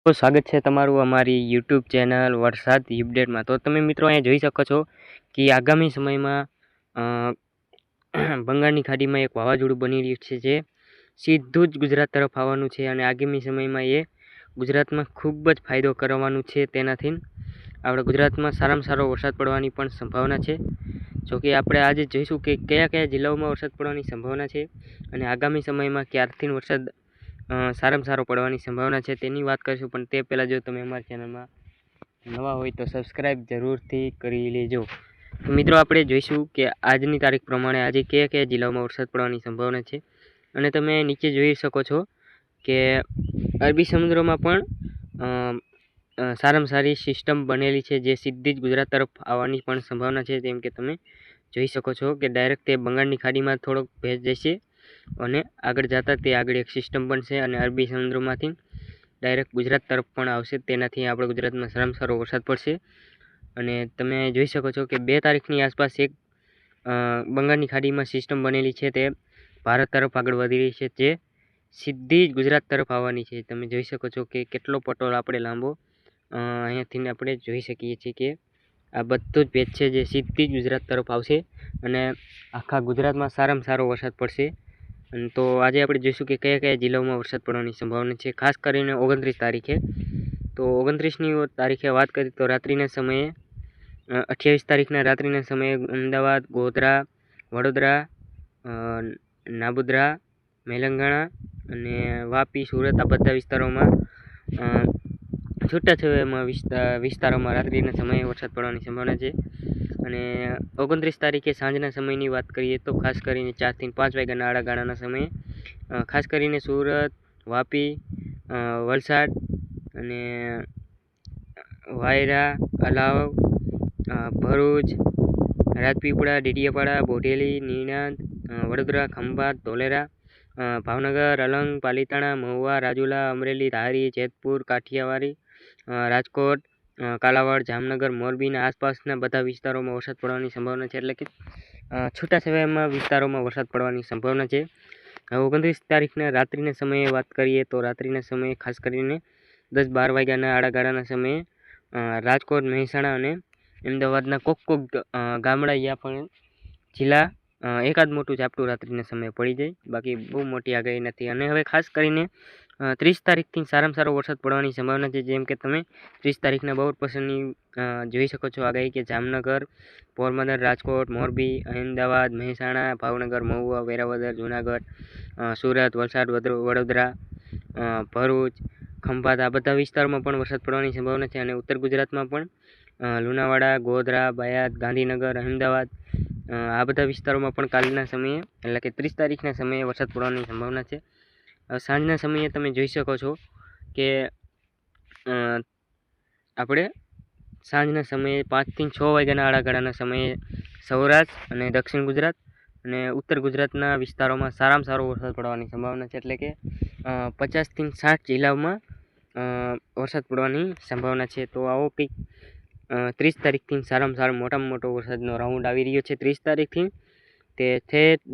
તો સ્વાગત છે તમારું અમારી યુટ્યુબ ચેનલ વરસાદ અપડેટમાં। તો તમે મિત્રો અહીંયા જોઈ શકો છો કે આગામી સમયમાં અ, બંગાળની ખાડીમાં એક વાવાઝોડું બની રહ્યું છે, જે સીધું જ ગુજરાત તરફ આવવાનું છે અને આગામી સમયમાં એ ગુજરાતમાં ખૂબ જ ફાયદો કરવાનું છે। તેનાથી આપણે ગુજરાતમાં સારામાં સારો વરસાદ પડવાની પણ સંભાવના છે। જોકે આપણે આજે જોઈશું કે કયા કયા જિલ્લાઓમાં વરસાદ પડવાની સંભાવના છે અને આગામી સમયમાં ક્યારથી વરસાદ સારામાં સારો પડવાની સંભાવના છે તેની વાત કરીશું। પણ તે પહેલાં જો તમે અમારી ચેનલમાં નવા હોય તો સબસ્ક્રાઈબ જરૂરથી કરી લેજો। તો મિત્રો આપણે જોઈશું કે આજની તારીખ પ્રમાણે આજે કયા કયા જિલ્લાઓમાં વરસાદ પડવાની સંભાવના છે અને તમે નીચે જોઈ શકો છો કે અરબી સમુદ્રમાં પણ સારામાં સારી સિસ્ટમ બનેલી છે, જે સીધી જ ગુજરાત તરફ આવવાની પણ સંભાવના છે। જેમ કે તમે જોઈ શકો છો કે ડાયરેક્ટ તે બંગાળની ખાડીમાં થોડોક ભેજ જશે અને આગળ જતા તે આગળ એક સિસ્ટમ બનશે અને અરબી સમુદ્રમાંથી ડાયરેક્ટ ગુજરાત તરફ પણ આવશે। તેનાથી આપણે ગુજરાતમાં સારામાં સારો વરસાદ પડશે અને તમે જોઈ શકો છો કે 2 તારીખની આસપાસ એક બંગાળની ખાડીમાં સિસ્ટમ બનેલી છે, તે ભારત તરફ આગળ વધી રહી છે, જે સીધી જ ગુજરાત તરફ આવવાની છે। તમે જોઈ શકો છો કે કેટલો પટોળ આપણે લાંબો અહીંયાથી આપણે જોઈ શકીએ છીએ કે આ બધું જ ભેજ છે, જે સીધી જ ગુજરાત તરફ આવશે અને આખા ગુજરાતમાં સારામાં સારો વરસાદ પડશે। તો આજે આપણે જોઈશું કે કયા કયા જિલ્લાઓમાં વરસાદ પડવાની સંભાવના છે, ખાસ કરીને 29 તારીખે। તો 29ની તારીખે વાત કરીએ તો રાત્રિના સમયે 28 તારીખના રાત્રિના સમયે અમદાવાદ, ગોધરા, વડોદરા, નાબુદરા, મેલંગાણા અને વાપી, સુરત આ બધા વિસ્તારોમાં છૂટાછવાયા વિસ્તારોમાં રાત્રિના સમયે વરસાદ પડવાની સંભાવના છે। અને 29 તારીખે સાંજના સમયની વાત કરીએ તો ખાસ કરીને 4 થી 5 વાગ્યાના આડાગાળાના સમયે ખાસ કરીને સુરત, વાપી, વલસાડ અને વાયરા, અલાવ, ભરૂચ, રાજપીપળા, ડેડિયાપાડા, બોડેલી, નિણંદ, વડોદરા, ખંભાત, ધોલેરા, ભાવનગર, અલંગ, પાલીતાણા, મહુવા, રાજુલા, અમરેલી, ધારી, જેતપુર, કાઠિયાવાડી, રાજકોટ, કાલાવાડ, જામનગર, મોરબીના આસપાસના બધા વિસ્તારોમાં વરસાદ પડવાની સંભાવના છે, એટલે કે છૂટાછવાયા વિસ્તારોમાં વરસાદ પડવાની સંભાવના છે। 29 તારીખના રાત્રિના સમયે વાત કરીએ તો રાત્રિના સમયે ખાસ કરીને 10-12 વાગ્યાના આડાગાળાના સમયે રાજકોટ, મહેસાણા અને અમદાવાદના કોક ગામડા યા પણ જિલ્લા એકાદ મોટું ઝાપટું રાત્રિના સમયે પડી જાય, બાકી બહુ મોટી આગાહી નથી। અને હવે ખાસ કરીને 30 તારીખથી સારામાં સારો વરસાદ પડવાની સંભાવના છે। જેમ કે તમે 30 તારીખના બપોર પછીની જોઈ શકો છો આગાહી કે જામનગર, પોરબંદર, રાજકોટ, મોરબી, અમદાવાદ, મહેસાણા, ભાવનગર, મહુવા, વેરાવદર, જૂનાગઢ, સુરત, વલસાડ, વડોદરા, ભરૂચ, ખંભાત આ બધા વિસ્તારોમાં પણ વરસાદ પડવાની સંભાવના છે। અને ઉત્તર ગુજરાતમાં પણ લુણાવાડા, ગોધરા, બાયડ, ગાંધીનગર, અમદાવાદ આ બધા વિસ્તારોમાં પણ કાલના સમયે એટલે કે 30 તારીખના સમયે વરસાદ પડવાની સંભાવના છે। સાંજના સમયે તમે જોઈ શકો છો કે આપણે સાંજના સમયે 5 થી 6 વાગ્યાના આડાગાળાના સમયે સૌરાષ્ટ્ર અને દક્ષિણ ગુજરાત અને ઉત્તર ગુજરાતના વિસ્તારોમાં સારામાં સારો વરસાદ પડવાની સંભાવના છે, એટલે કે 50 થી 60 જિલ્લાઓમાં વરસાદ પડવાની સંભાવના છે। તો આવો કંઈક 30 તારીખથી સારામાં સારો મોટામાં મોટો વરસાદનો રાઉન્ડ આવી રહ્યો છે। 30 તારીખથી તે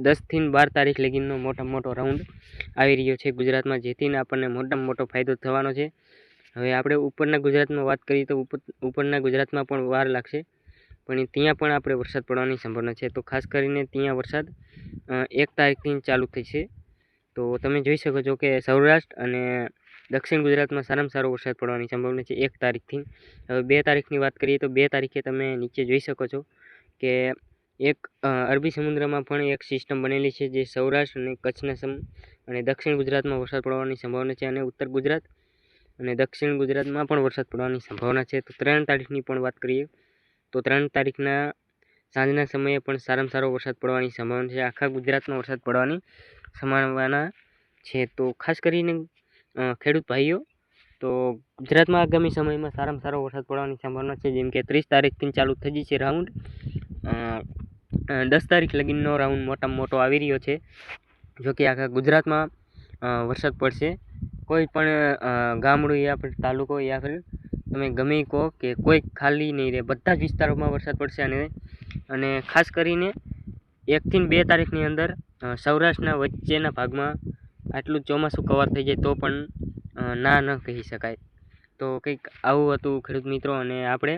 10 થી 12 તારીખ લગીનો મોટામાં મોટો રાઉન્ડ આવી રહ્યો છે ગુજરાતમાં, જેથી આપણને મોટામાં મોટો ફાયદો થવાનો છે। હવે આપણે ઉપરના ગુજરાતમાં વાત કરીએ તો ઉપરના ગુજરાતમાં પણ વાર લાગશે, પણ ત્યાં પણ આપણે વરસાદ પડવાની સંભાવના છે। તો ખાસ કરીને ત્યાં વરસાદ 1 તારીખથી ચાલુ થશે। તો તમે જોઈ શકો છો કે સૌરાષ્ટ્ર અને દક્ષિણ ગુજરાતમાં સારામાં સારો વરસાદ પડવાની સંભાવના છે 1 તારીખથી। હવે 2 તારીખની વાત કરીએ તો 2 તારીખે તમે નીચે જોઈ શકો છો કે એક અરબી સમુદ્રમાં પણ એક સિસ્ટમ બનેલી છે, જે સૌરાષ્ટ્ર અને કચ્છના અને દક્ષિણ ગુજરાતમાં વરસાદ પડવાની સંભાવના છે, અને ઉત્તર ગુજરાત અને દક્ષિણ ગુજરાતમાં પણ વરસાદ પડવાની સંભાવના છે। તો 3 તારીખની પણ વાત કરીએ તો 3 તારીખના સાંજના સમયે પણ સારામાં સારો વરસાદ પડવાની સંભાવના છે, આખા ગુજરાતમાં વરસાદ પડવાની સંભાવના છે। તો ખાસ કરીને ખેડૂત ભાઈઓ, તો ગુજરાતમાં આગામી સમયમાં સારામાં સારો વરસાદ પડવાની સંભાવના છે। જેમ કે 30 તારીખથી ચાલુ થઈ જશે રાઉન્ડ, 10 તારીખ લગીનનો રાઉન્ડ મોટામાં મોટો આવી રહ્યો છે। જોકે આખા ગુજરાતમાં વરસાદ પડશે, કોઈ પણ ગામડું યા ਫਿਰ તાલુકો યા ਫਿਰ તમે ગમે કહો કે કોઈ ખાલી નહીં રહે, બધા જ વિસ્તારોમાં વરસાદ પડશે। અને ખાસ કરીને 1 થી 2 તારીખની અંદર સૌરાષ્ટ્રના વચ્ચેના ભાગમાં આટલું ચોમાસું કવર થઈ જાય તો પણ ના ન કહી શકાય। તો કંઈક આવું હતું ખેડૂત મિત્રો, અને આપણે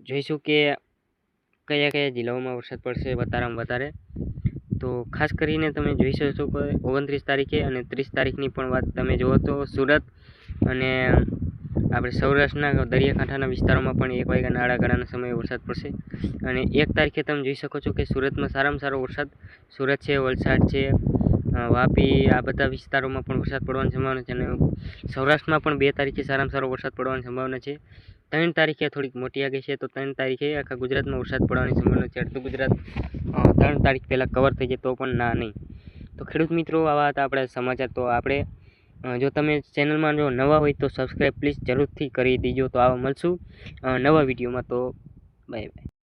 જોઈશું કે કયા કયા જિલ્લાઓમાં વરસાદ પડશે વધારેમાં વધારે. તો ખાસ કરીને તમે જોઈ શકો કે 29 તારીખે અને 30 તારીખની પણ વાત તમે જુઓ તો સુરત અને આપણે સૌરાષ્ટ્રના દરિયાકાંઠાના વિસ્તારોમાં પણ 1 વાગ્યાના આડા ગાળાના સમયે વરસાદ પડશે. અને 1 તારીખે તમે જોઈ શકો છો કે સુરતમાં સારામાં સારો વરસાદ સુરત છે, વલસાડ છે, વાપી, આ બધા વિસ્તારોમાં પણ વરસાદ પડવાની સંભાવના છે. અને સૌરાષ્ટ્રમાં પણ 2 તારીખે સારામાં સારો વરસાદ પડવાની સંભાવના છે. 3 તારીખે થોડીક મોટી આગાહી છે, તો 3 તારીખે આખા ગુજરાતમાં વરસાદ પડવાની સંભાવના છે. અડધું ગુજરાત 3 તારીખ પહેલાં કવર થઈ જાય તો પણ ના નહીં. તો ખેડૂત મિત્રો, આવા હતા આપણા સમાચાર. તો આપણે જો તમે ચેનલમાં જો નવા હોય તો સબસ્ક્રાઈબ પ્લીઝ જરૂરથી કરી દીજો. તો આવા મળશું નવા વિડીયોમાં. તો બાય બાય.